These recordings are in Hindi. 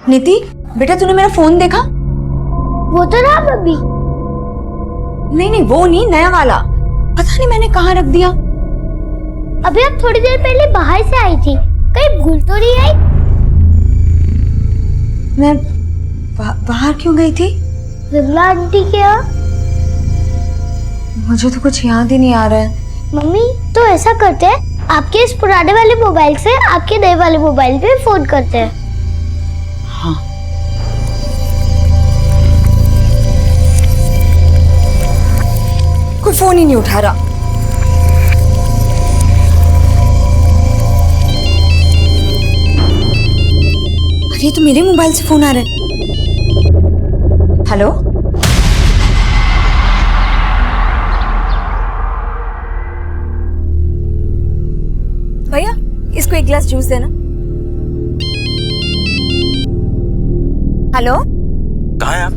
नीति बेटा तूने मेरा फोन देखा? वो तो रहा अभी। नहीं वो नहीं, नया वाला। पता नहीं मैंने कहाँ रख दिया। अभी आप थोड़ी देर पहले बाहर से आई थी, कहीं भूल तो नहीं आई? मैं बाहर क्यों गई थी? विमला आंटी के यहाँ। मुझे तो कुछ याद ही नहीं आ रहा है। मम्मी तो ऐसा करते हैं, आपके इस पुराने वाले मोबाइल से आपके नए वाले मोबाइल पे फोन करते हैं। हाँ। कोई फोन ही नहीं उठा रहा। अरे ये तो मेरे मोबाइल से फोन आ रहा है। हेलो भैया, इसको एक गिलास जूस देना। हेलो कहाँ हैं आप?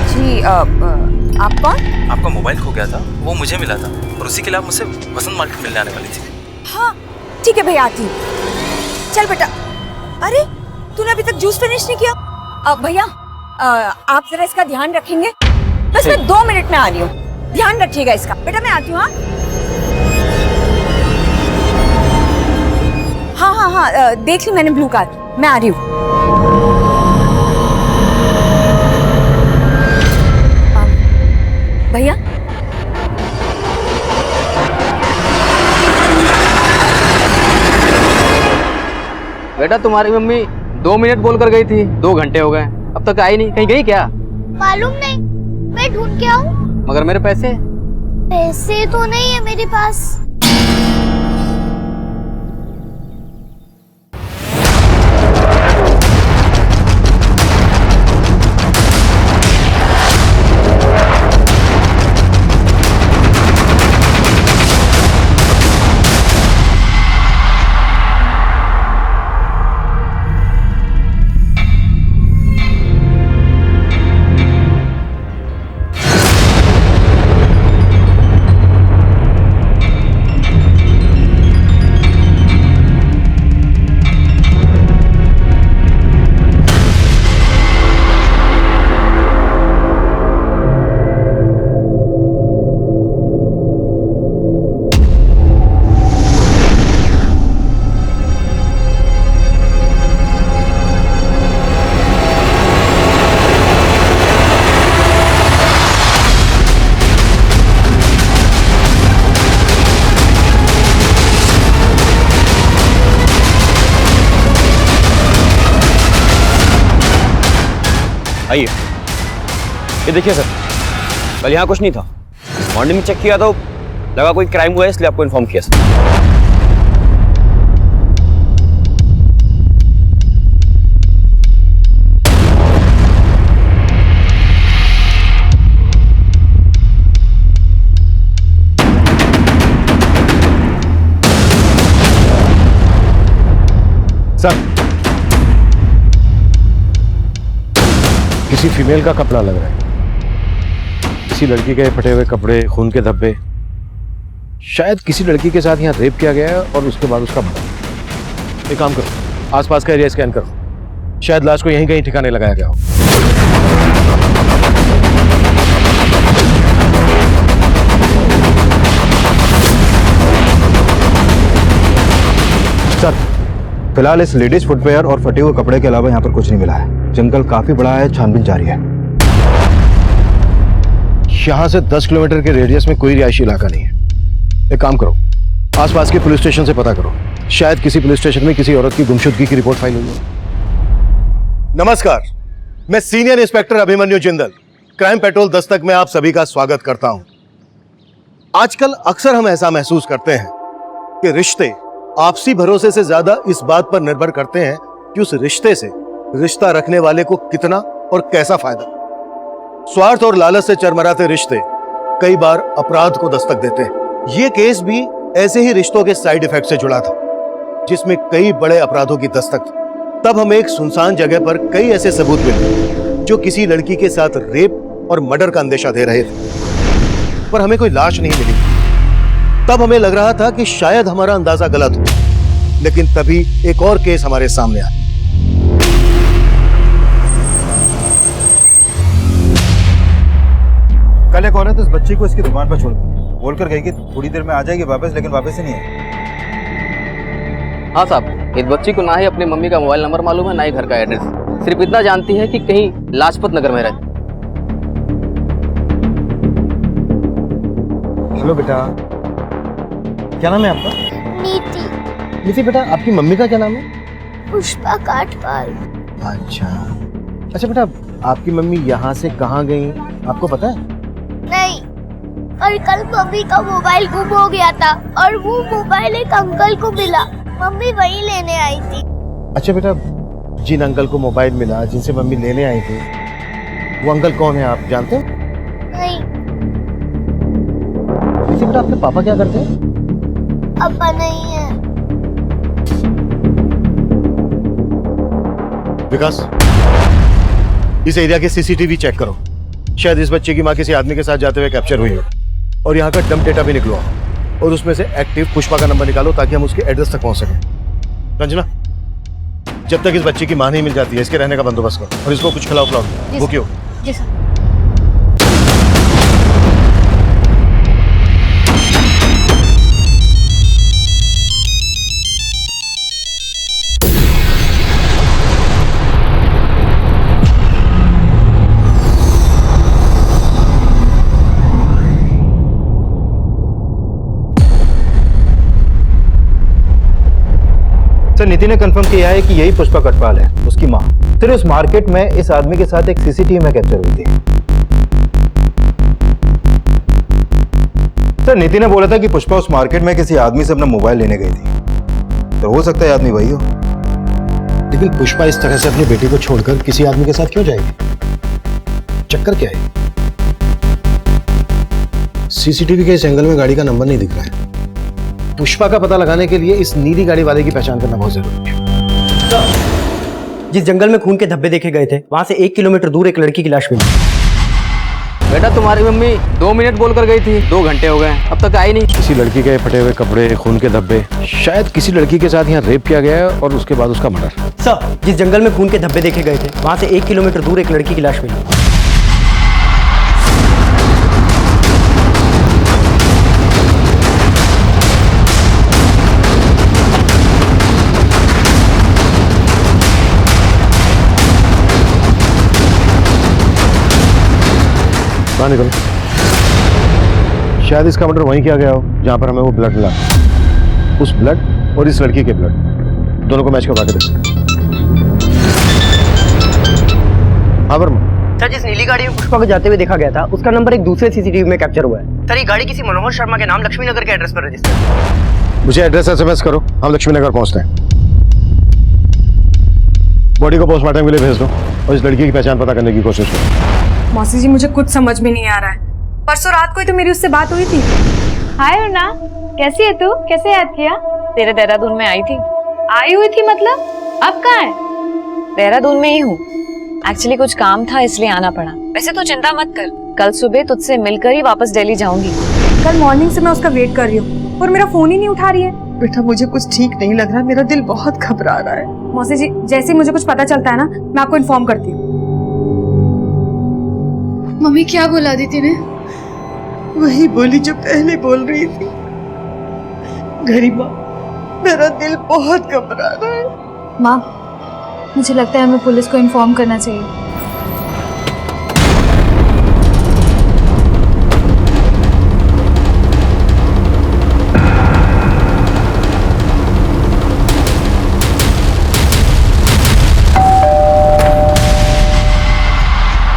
जी आप कौन? आपका मोबाइल खो गया था, वो मुझे मिला था और उसी के लिए आप मुझसे वसंत मार्केट मिलने आने वाली थी। हाँ ठीक है भैया, आती हूँ। चल बेटा। अरे तूने अभी तक जूस फिनिश नहीं किया? भैया आप जरा इसका ध्यान रखेंगे? बस मैं 2 मिनट में आ रही हूँ, ध्यान रखिएगा इसका। बेटा मैं आती हूँ। हाँ देख ली मैंने ब्लू कार, मैं आ रही हूँ। भैया बेटा तुम्हारी मम्मी 2 मिनट बोल कर गई थी, 2 घंटे हो गए, अब तक आई नहीं। कहीं गई क्या? मालूम नहीं, मैं ढूंढ के आऊं। मगर मेरे पैसे? पैसे तो नहीं है मेरे पास। आइए, ये देखिए सर, कल यहाँ कुछ नहीं था। मॉर्निंग में चेक किया तो लगा कोई क्राइम हुआ है, इसलिए आपको इन्फॉर्म किया सर। सर, किसी फीमेल का कपड़ा लग रहा है, किसी लड़की के फटे हुए कपड़े, खून के धब्बे। शायद किसी लड़की के साथ यहाँ रेप किया गया है और उसके बाद उसका मर्डर। एक काम करो, आसपास का एरिया स्कैन करो, शायद लाश को यहीं कहीं ठिकाने लगाया गया हो। सर, फिलहाल इस लेडीज फुटवेयर और फटे हुए कपड़े के अलावा यहाँ पर कुछ नहीं मिला है। जंगल काफी बड़ा है, छानबीन जारी है। यहाँ से 10 किलोमीटर के रेडियस में कोई रिहायशी इलाका नहीं है। एक काम करो, आसपास के पुलिस स्टेशन से पता करो, शायद किसी पुलिस स्टेशन में किसी औरत की गुमशुदगी की रिपोर्ट फाइल हुई हो। नमस्कार, मैं senior inspector Abhimanyu Jindal, crime petrol Dastak में आप सभी का स्वागत करता हूं। आजकल अक्सर हम ऐसा महसूस करते हैं कि रिश्ते आपसी भरोसे से ज्यादा इस बात पर निर्भर करते हैं कि उस रिश्ते से रिश्ता रखने वाले को कितना और कैसा फायदा। स्वार्थ और लालच से चरमराते रिश्ते कई बार अपराध को दस्तक देते हैं। ये केस भी ऐसे ही रिश्तों के साइड इफेक्ट से जुड़ा था, जिसमें कई बड़े अपराधों की दस्तक थी। तब हमें एक सुनसान जगह पर कई ऐसे सबूत मिले जो किसी लड़की के साथ रेप और मर्डर का अंदेशा दे रहे थे, पर हमें कोई लाश नहीं मिली। तब हमें लग रहा था कि शायद हमारा अंदाजा गलत हो, लेकिन तभी एक और केस हमारे सामने आया। कल एक औरत इस बच्ची को इसकी दुकान पर छोड़ बोलकर गई कि थोड़ी देर में आ जाएगी वापस, लेकिन वापस ही नहीं आई। हाँ साहब, इस बच्ची को ना ही अपनी मम्मी का मोबाइल नंबर मालूम है, ना ही घर का एड्रेस। सिर्फ इतना जानती है कि कहीं लाजपत नगर में रहती। हेलो बेटा, क्या नाम है आपका? नीति। नीति बेटा, आपकी मम्मी का क्या नाम है? पुष्पा काठपाल। अच्छा अच्छा बेटा, आपकी मम्मी यहाँ से कहाँ गई आपको पता है? नहीं, और कल मम्मी का मोबाइल गुम हो गया था और वो मोबाइल एक अंकल को मिला, मम्मी वही लेने आई थी। अच्छा बेटा, जिन अंकल को मोबाइल मिला, जिनसे मम्मी लेने आई थी, वो अंकल कौन है आप जानते हो? नहीं। नीति बेटा, आपके पापा क्या करते हैं? पापा नहीं है। विकास, इस एरिया के सीसीटीवी चेक करो। शायद इस बच्चे की माँ किसी आदमी के साथ जाते हुए कैप्चर हुई हो, और यहाँ का डंप डेटा भी निकलवाओ, और उसमें से एक्टिव पुष्पा का नंबर निकालो ताकि हम उसके एड्रेस तक पहुंच सकें। रंजना, जब तक इस बच्चे की माँ नहीं मिल जाती है, इसके रहने का बंदोबस्त करो, और इसको कुछ खिलाओ पिलाओ। वो क्यों? जी सर। सर, नीति ने कंफर्म किया है कि यही पुष्पा कटपाल है, उसकी माँ। फिर उस मार्केट में इस आदमी के साथ एक सीसीटीवी में कैप्चर हुई थी। सर, नीति ने बोला था कि पुष्पा उस मार्केट में किसी आदमी से अपना मोबाइल लेने गई थी, तो हो सकता है आदमी वही हो। लेकिन पुष्पा इस तरह से अपनी बेटी को छोड़कर किसी आदमी के साथ क्यों जाएगी? चक्कर क्या है? सीसीटीवी के इस एंगल में गाड़ी का नंबर नहीं दिख रहा है। पुष्पा का पता लगाने के लिए इस नीली गाड़ी वाले की पहचान करना बहुत जरूरी है। जिस जंगल में खून के धब्बे देखे गए थे, वहां से 1 किलोमीटर दूर एक लड़की की लाश मिली। बेटा, तुम्हारी मम्मी 2 मिनट बोलकर गई थी, 2 घंटे हो गए, अब तक आई नहीं। किसी लड़की के फटे हुए कपड़े, खून के धब्बे, शायद किसी लड़की के साथ यहाँ रेप किया गया है और उसके बाद उसका मर्डर। सर, जिस जंगल में खून के धब्बे देखे गए थे, वहां से 1 किलोमीटर दूर एक लड़की की लाश मिली। बाहर निकलो। शायद इसका मर्डर वहीं किया गया हो जहां पर हमें वो ब्लड मिला। उस ब्लड और इस लड़की के ब्लड दोनों को मैच करवा के देखो। हाँ वर्मा। सर, जिस नीली गाड़ी में पुष्पा को जाते हुए देखा गया था, उसका नंबर एक दूसरे सीसीटीवी में कैप्चर हुआ है। सर, ये गाड़ी किसी मनोहर शर्मा के नाम लक्ष्मी नगर के एड्रेस पर रजिस्टर्ड है। मुझे एड्रेस SMS करो, हम लक्ष्मी नगर पहुंचते हैं। बॉडी को पोस्टमार्टम के लिए भेज दो और इस लड़की की पहचान पता करने की कोशिश करो। मौसी जी, मुझे कुछ समझ में नहीं आ रहा है। परसों रात को ही तो मेरी उससे बात हुई थी। हाय अर्ना, कैसी है तू? कैसे याद किया? तेरे देहरादून में आई थी। आई हुई थी मतलब? अब कहाँ है? देहरादून में ही हूँ। एक्चुअली कुछ काम था इसलिए आना पड़ा। वैसे तो चिंता मत कर, कल सुबह तुझसे मिलकर ही वापस दिल्ली जाऊंगी। कल मॉर्निंग से मैं उसका वेट कर रही हूँ और मेरा फोन ही नहीं उठा रही है। बेटा, मुझे कुछ ठीक नहीं लग रहा, मेरा दिल बहुत घबरा रहा है। मौसी जी, जैसे ही मुझे कुछ पता चलता है ना, मैं आपको इन्फॉर्म करती हूँ। मम्मी क्या बोला दीदी ने? वही बोली जो पहले बोल रही थी। गरिमा, मेरा दिल बहुत घबरा रहा है। माँ, मुझे लगता है हमें पुलिस को इन्फॉर्म करना चाहिए।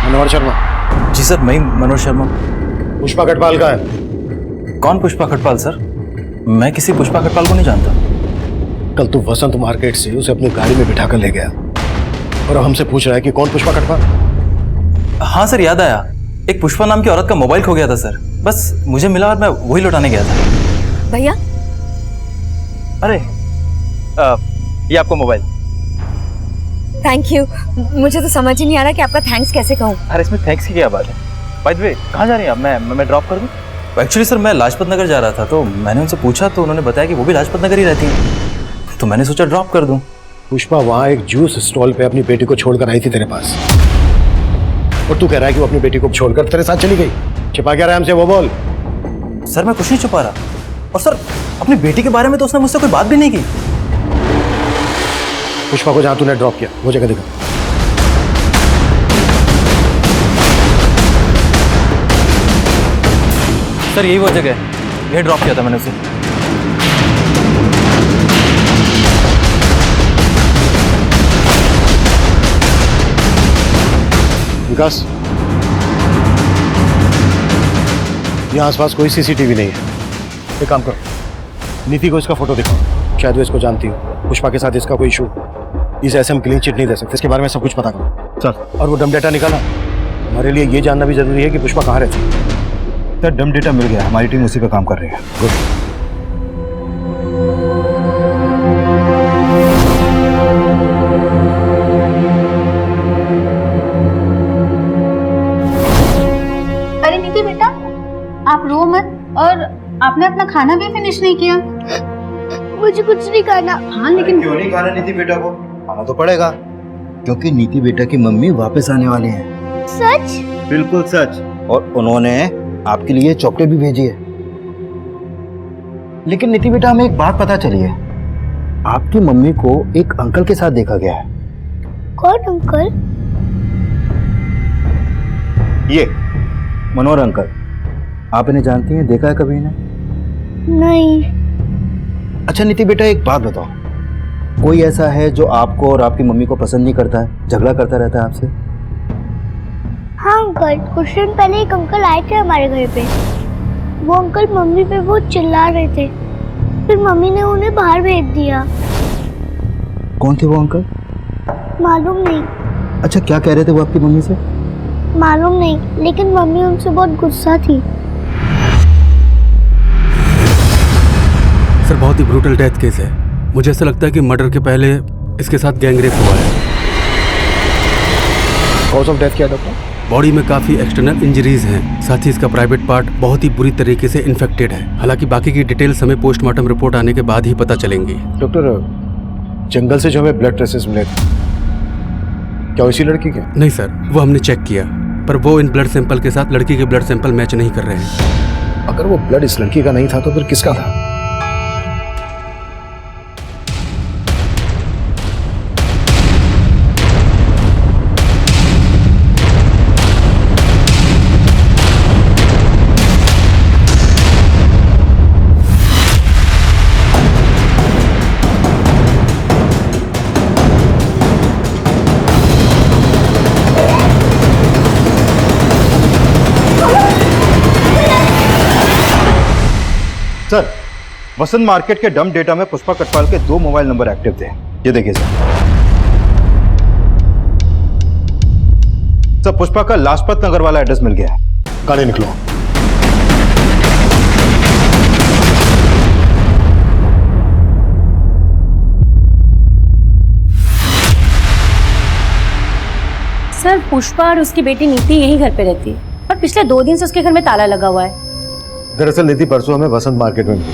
मनोहर शर्मा। जी सर, मैं मनोज शर्मा। पुष्पा कटपाल का है। कौन पुष्पा खटपाल सर? मैं किसी पुष्पा खटपाल को नहीं जानता। कल तू वसंत मार्केट से उसे अपनी गाड़ी में बिठा कर ले गया और अब हमसे पूछ रहा है कि कौन पुष्पा कटपाल? हाँ सर, याद आया। एक पुष्पा नाम की औरत का मोबाइल खो गया था सर। बस मुझे मिला और मैं वही लौटाने गया था। भैया, अरे ये आपको मोबाइल। Thank you. मुझे तो समझ ही नहीं आ रहा कि आपका थैंक्स कैसे कहूँ। अरे इसमें थैंक्स की क्या बात है? बाय द वे, कहाँ जा रही हैं आप? मैं ड्रॉप कर दूँ? एक्चुअली सर, मैं लाजपत नगर जा रहा था, तो मैंने उनसे पूछा तो उन्होंने बताया कि वो भी लाजपत नगर ही रहती हैं, तो मैंने सोचा ड्रॉप कर दूँ। पुष्पा वहाँ एक जूस स्टॉल पे अपनी बेटी को छोड़कर आई थी तेरे पास, और तू कह रहा है कि वो अपनी बेटी को छोड़कर तेरे साथ चली गई। छिपा क्या रहा है हमसे, वो बोल। सर मैं कुछ नहीं छुपा रहा। और सर अपनी बेटी के बारे में तो उसने मुझसे कोई बात भी नहीं की। पुष्पा को जहां तूने ड्रॉप किया वो जगह दिखा। सर यही वो जगह है, ये ड्रॉप किया था मैंने उसे। विकास, यहाँ आसपास कोई सीसीटीवी नहीं है। एक काम करो, नीति को इसका फोटो दिखाओ, शायद वो इसको जानती हो। पुष्पा के साथ इसका कोई इशू, इसे ऐसे हम क्लीन चिट नहीं दे सकते। इसके बारे में सब कुछ पता करो। सर, और वो डम डेटा निकाला। हमारे लिए ये जानना भी जरूरी है कि पुष्पा कहाँ रहती है। सर डम डेटा मिल गया, हमारी टीम उसी पे काम कर रही है। गुड। अरे नीति बेटा, आप रो मत। और आपने अपना खाना भी फिनिश नहीं किया। मुझे कुछ नहीं खाना। हाँ लेकिन क्यों नहीं खाना नीति बेटा को? खाना तो पड़ेगा, क्योंकि नीति बेटा की मम्मी वापस आने वाली हैं। सच? बिल्कुल सच। और उन्होंने आपके लिए चॉकलेट भी भेजी है। लेकिन नीति बेटा, हमें एक बात पता चली है, आपकी मम्मी को एक अंकल के साथ देखा गया है। कौन अंकल? ये मनोहर अंकल। आप इन्हें जानती हैं, देखा है कभी इन्हें? नहीं। अच्छा नीति बेटा, एक बात बताओ, कोई ऐसा है जो आपको और आपकी मम्मी को पसंद नहीं करता है, झगड़ा करता रहता है आपसे? हाँ अंकल, कुछ दिन पहले एक अंकल आए थे हमारे घर पे। वो अंकल मम्मी पे बहुत चिल्ला रहे थे, फिर मम्मी ने उन्हें बाहर भेज दिया। कौन थे वो अंकल? मालूम नहीं। अच्छा, क्या कह रहे थे वो आपकी मम्मी से? मालूम नहीं, लेकिन मम्मी उनसे बहुत गुस्सा थी। सर बहुत ही ब्रूटल डेथ केस है। मुझे ऐसा लगता है कि मर्डर के पहले इसके साथ गैंग रेप हुआ है। कॉज ऑफ डेथ क्या है डॉक्टर? बॉडी में काफ़ी एक्सटर्नल इंजरीज हैं, साथ ही इसका प्राइवेट पार्ट बहुत ही बुरी तरीके से इन्फेक्टेड है। हालांकि बाकी की डिटेल्स हमें पोस्टमार्टम रिपोर्ट आने के बाद ही पता चलेंगी। डॉक्टर, जंगल से जो हमें ब्लड ट्रेसेस मिले थे, क्या उसी लड़की के? नहीं सर, वो हमने चेक किया, पर वो इन ब्लड सैंपल के साथ लड़की के ब्लड सैंपल मैच नहीं कर रहे हैं। अगर वो ब्लड इस लड़की का नहीं था तो फिर किसका था? सर, वसंत मार्केट के डम डेटा में पुष्पा कटवाल के 2 मोबाइल नंबर एक्टिव थे। ये देखिए सर। सर, पुष्पा का लाजपत नगर वाला एड्रेस मिल गया है। गाड़ी निकलो। सर, पुष्पा और उसकी बेटी नीति यही घर पे रहती है और पिछले 2 दिन से उसके घर में ताला लगा हुआ है। दरअसल नीति परसों हमें वसंत मार्केट में मिली।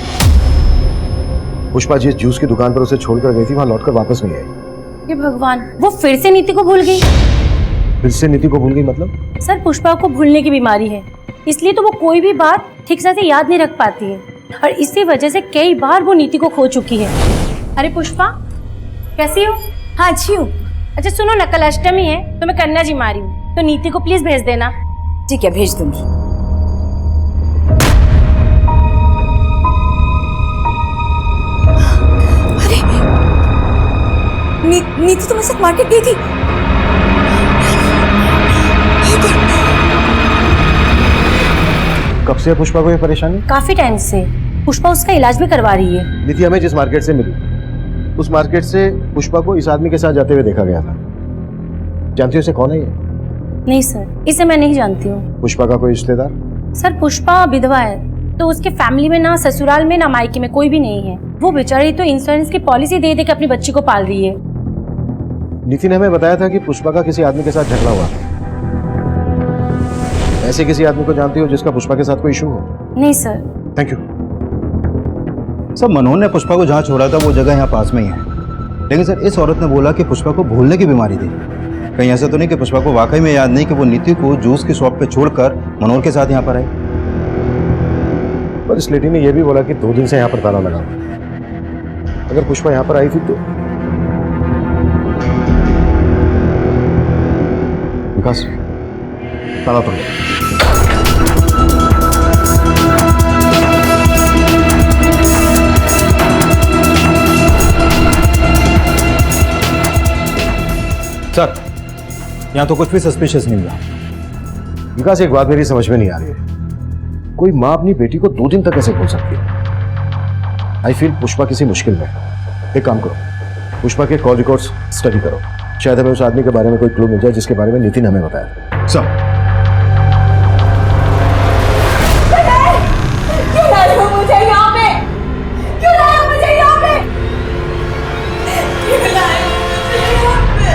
पुष्पा जिस जूस की दुकान पर उसे छोड़कर गई थी, वहां लौटकर वापस नहीं आई। हे भगवान, वो फिर से नीति को भूल गई। फिर से नीति को भूल गई मतलब? सर, पुष्पा को भूलने की बीमारी है, इसलिए तो वो कोई भी बात ठीक से याद नहीं रख पाती है और इसी वजह से कई बार वो नीति को खो चुकी है। अरे पुष्पा, कैसी हो? हाँ अच्छी हूँ। अच्छा सुनो ना, कल अष्टमी है तो मैं कन्या जी मारी हूँ, तो नीति को प्लीज भेज देना। ठीक है, भेज दूंगी। नीति तुम्हारे साथ मार्केट गई थी? कब से है पुष्पा को ये परेशानी? काफी टाइम से। पुष्पा उसका इलाज भी करवा रही है। नीति हमें जिस मार्केट से मिली, उस मार्केट से पुष्पा को इस आदमी के साथ जाते हुए देखा गया था। जानती हो इसे कौन है ये? नहीं सर, इसे मैं नहीं जानती हूँ। पुष्पा का कोई रिश्तेदार? सर, पुष्पा विधवा है, तो उसके फैमिली में ना ससुराल में ना मायके में कोई भी नहीं है। वो बेचारी तो इंश्योरेंस की पॉलिसी दे के अपनी बच्ची को पाल रही है। नीति ने हमें बताया था कि पुष्पा का किसी आदमी के साथ झगड़ा हुआ। ऐसे किसी आदमी को जानती हो जिसका पुष्पा के साथ कोई इशू हो? नहीं सर। Thank you. सर, मनोहर ने पुष्पा को जहाँ छोड़ा था वो जगह यहाँ पास में ही है, लेकिन सर इस औरत ने बोला कि पुष्पा को भूलने की बीमारी थी। कहीं ऐसा तो नहीं कि पुष्पा को वाकई में याद नहीं कि वो नीति को जूस की शॉप पे छोड़कर मनोहर के साथ यहाँ पर आई? पर इस लेडी ने यह भी बोला कि 2 दिन से यहाँ पर ताला लगा हुआ है। अगर पुष्पा यहाँ पर आई थी तो विकास, ताला तोड़। सर, यहाँ तो कुछ भी सस्पिशियस नहीं हुआ। विकास, एक बात मेरी समझ में नहीं आ रही है, कोई माँ अपनी बेटी को 2 दिन तक कैसे भूल सकती है? आई फील पुष्पा किसी मुश्किल में है। एक काम करो, पुष्पा के कॉल रिकॉर्ड्स स्टडी करो, शायद हमें उस आदमी के बारे में कोई क्लू मिल जाए जिसके बारे में नीति ने हमें बताया। सर, क्यों लाए हो मुझे यहाँ पे? क्यों लाए हो मुझे यहाँ पे? क्यों लाए हो मुझे यहाँ पे?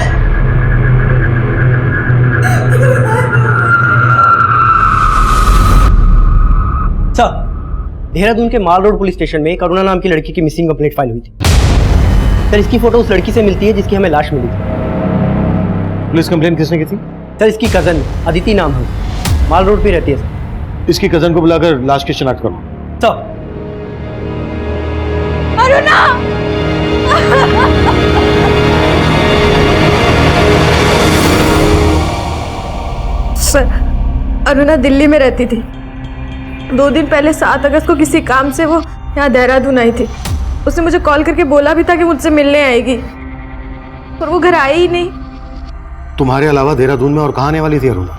सर, देहरादून के माल रोड पुलिस स्टेशन में करुणा नाम की लड़की की मिसिंग कंप्लेंट फाइल हुई थी। सर, इसकी फोटो उस लड़की से मिलती है जिसकी हमें लाश मिली थी। पुलिस कंप्लेंट किसने की थी? सर, इसकी कजन अदिति नाम है, माल रोड पे रहती है सर। इसकी कजन को बुलाकर लाश की शिनाख्त करो। सर। अरुणा! सर, अरुणा दिल्ली में रहती थी। 2 दिन पहले 7 अगस्त को किसी काम से वो यहाँ देहरादून आई थी। उसने मुझे कॉल करके बोला भी था कि मुझसे मिलने आएगी, पर वो घर आई ही नहीं। तुम्हारे अलावा देहरादून में और कहाँ आने वाली थी अरुणा?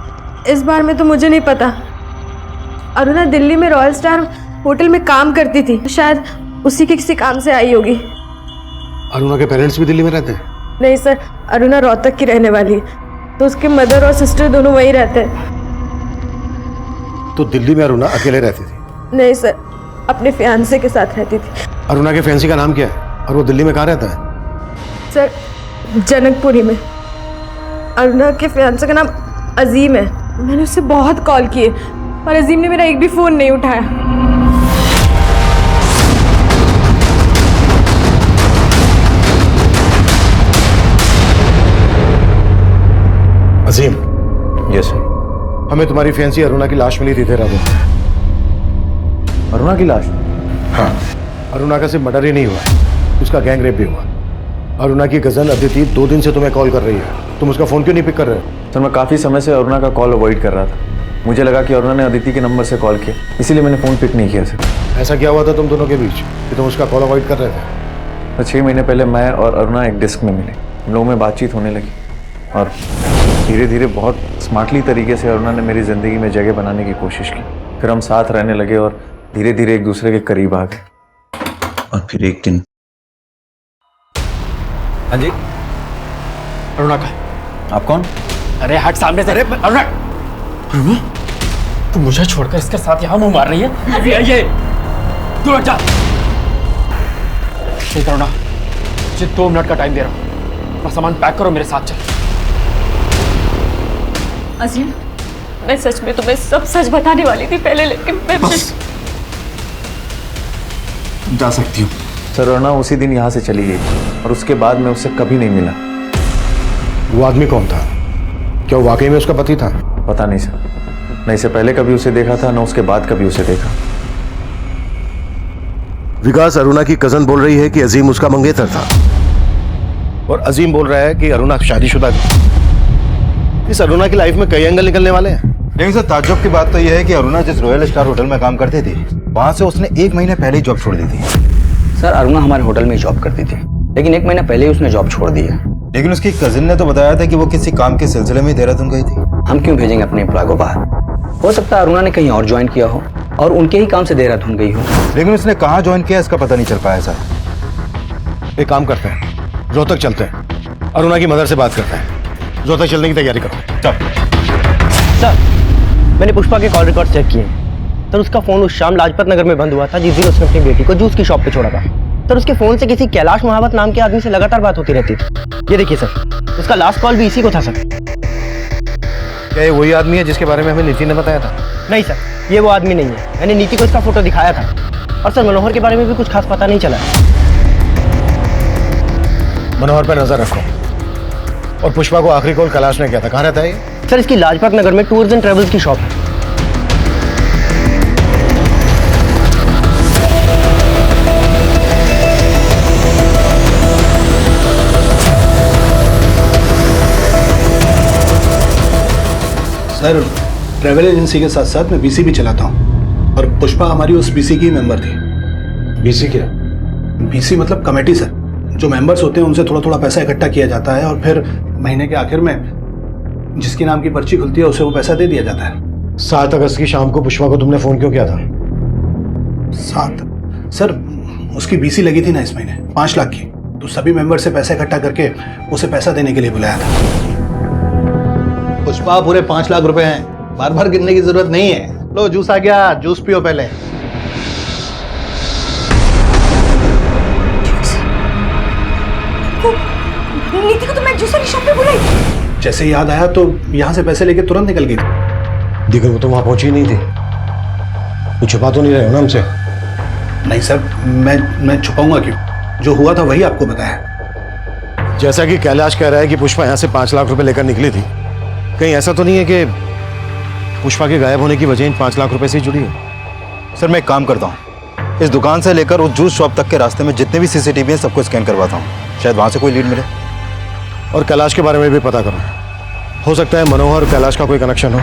इस बार में तो मुझे नहीं पता। अरुणा दिल्ली में रॉयल स्टार होटल में काम करती थी, शायद उसी के किसी काम से आई होगी। अरुणा के पेरेंट्स भी दिल्ली में रहते हैं? नहीं सर, अरुणा रोहतक की रहने वाली है, तो उसके मदर और सिस्टर दोनों वहीं रहते हैं। तो दिल्ली में अरुणा अकेले रहती थी? नहीं सर, अपने फियांसे के साथ रहती थी। अरुणा के फैंसी का नाम क्या है और वो दिल्ली में कहाँ रहता है? सर, जनकपुरी में। अरुणा के फियांसे का नाम अजीम है। मैंने उससे बहुत कॉल किए, पर अजीम ने मेरा एक भी फोन नहीं उठाया। अजीम। Yes sir. हमें तुम्हारी फैंसी अरुणा की लाश मिली थी देहरादून। अरुणा की लाश? हाँ। अरुणा का सिर्फ मर्डर ही नहीं हुआ, उसका गैंग रेप भी हुआ। अरुणा की कजन अदिति 2 दिन से तुम्हें कॉल कर रही है, तुम उसका फोन क्यों नहीं पिक कर रहे हो? सर, मैं काफ़ी समय से अरुणा का कॉल अवॉइड कर रहा था। मुझे लगा कि अरुणा ने अदिति के नंबर से कॉल किया, इसीलिए मैंने फ़ोन पिक नहीं किया सर। ऐसा क्या हुआ था तुम दोनों के बीच कि तुम उसका कॉल अवॉइड कर रहे थे? तो 6 महीने पहले मैं और अरुणा एक डिस्क में मिले, हम लोगों में बातचीत होने लगी और धीरे धीरे बहुत स्मार्टली तरीके से अरुणा ने मेरी ज़िंदगी में जगह बनाने की कोशिश की। फिर हम साथ रहने लगे और धीरे धीरे एक दूसरे के करीब आ गए। और फिर एक दिन। हाँ जी, अरुणा का। आप कौन? अरे हट सामने से। अरुणा, तू मुझे छोड़कर इसके साथ यहाँ मुंह मार रही है? अभी आइए, तू हट जा। ठीक अरुणा, मुझे 2 मिनट का टाइम दे रहा हूँ, अपना सामान पैक करो, मेरे साथ चल। अजीम, मैं सच में तुम्हें सब सच बताने वाली थी पहले, लेकिन मैं बस जा सकती हूँ। सर, अरुणा उसी दिन यहाँ से चली गई और उसके बाद मैं उससे कभी नहीं मिला। वो आदमी कौन था? क्या वो वाकई में उसका पति था? पता नहीं सर, न इससे पहले कभी उसे देखा था, न उसके बाद कभी उसे देखा। विकास, अरुणा की कजन बोल रही है कि अजीम उसका मंगेतर था और अजीम बोल रहा है कि अरुणा शादीशुदा थी। इस अरुणा की लाइफ में कई एंगल निकलने वाले हैं। लेकिन सर, ताज्जुब की बात तो यह है कि अरुणा जिस रॉयल स्टार होटल में काम करती थी, वहां से उसने 1 महीने पहले ही जॉब छोड़ दी थी। सर, अरुणा हमारे होटल में जॉब करती थी, लेकिन 1 महीना पहले ही उसने जॉब छोड़ दी है। लेकिन उसकी कजिन ने तो बताया था कि वो किसी काम के सिलसिले में देहरादून गई थी। हम क्यों भेजेंगे अपने एम्प्लॉय को बाहर? हो सकता है अरुणा ने कहीं और ज्वाइन किया हो और उनके ही काम से देहरादून गई हो। लेकिन उसने कहाँ ज्वाइन किया इसका पता नहीं चल पाया सर। एक काम करते हैं, रोहतक चलते हैं, अरुणा की मदर से बात करते हैं। रोहतक चलने की तैयारी करो। चल। सर, मैंने पुष्पा के कॉल रिकॉर्ड चेक किए। सर, उसका फोन उस शाम लाजपत नगर में बंद हुआ था जिस दिन उसने अपनी बेटी को जूस की शॉप पे छोड़ा था। सर, उसके फोन से किसी कैलाश महावत नाम के आदमी से लगातार बात होती रहती थी। ये देखिए सर, उसका लास्ट कॉल भी इसी को था सर। क्या ये वही आदमी है जिसके बारे में हमें नीति ने बताया था? नहीं सर, ये वो आदमी नहीं है। मैंने नीति को इसका फोटो दिखाया था। और सर, मनोहर के बारे में भी कुछ खास पता नहीं चला। मनोहर पर नजर रखो, और पुष्पा को आखिरी कॉल कैलाश ने किया था। कहाँ रहता है ये? सर इसकी लाजपत नगर में टूर्स एंड ट्रेवल्स की शॉप है। सर ट्रैवल एजेंसी के साथ साथ मैं बीसी भी चलाता हूँ और पुष्पा हमारी उस बीसी की मेंबर थी। बीसी क्या? बीसी मतलब कमेटी सर। जो मेंबर्स होते हैं उनसे थोड़ा थोड़ा पैसा इकट्ठा किया जाता है और फिर महीने के आखिर में जिसकी नाम की पर्ची खुलती है उसे वो पैसा दे दिया जाता है। 7 अगस्त की शाम को पुष्पा को तुमने फोन क्यों किया था? 7 सर उसकी बीसी लगी थी ना इस महीने 5 लाख की, तो सभी मेंबर से पैसा इकट्ठा करके उसे पैसा देने के लिए बुलाया था। पुष्पा पूरे 5 लाख रुपए हैं, बार बार गिनने की जरूरत नहीं है। लो जूस आ गया, जूस पियो पहले। नीति को तो मैं जूसरी शॉप पे बुलाई। जैसे याद आया तो यहाँ से पैसे लेके तुरंत निकल गई थी। दिगर वो तो वहां पहुंची नहीं थी। कुछ छुपा तो नहीं रहे हो ना हमसे? नहीं सर, मैं छुपाऊंगा क्यों? जो हुआ था वही आपको बताया। जैसा कि कैलाश कह रहा है कि पुष्पा यहाँ से 5 लाख रुपए लेकर निकली थी, कहीं ऐसा तो नहीं है कि पुष्पा के गायब होने की वजह इन 5 लाख रुपए से जुड़ी है? सर मैं एक काम करता हूँ, इस दुकान से लेकर उस जूस शॉप तक के रास्ते में जितने भी सीसीटीवी हैं सबको स्कैन करवाता हूँ, शायद वहां से कोई लीड मिले। और कैलाश के बारे में भी पता करो। हो सकता है मनोहर और कैलाश का कोई कनेक्शन हो।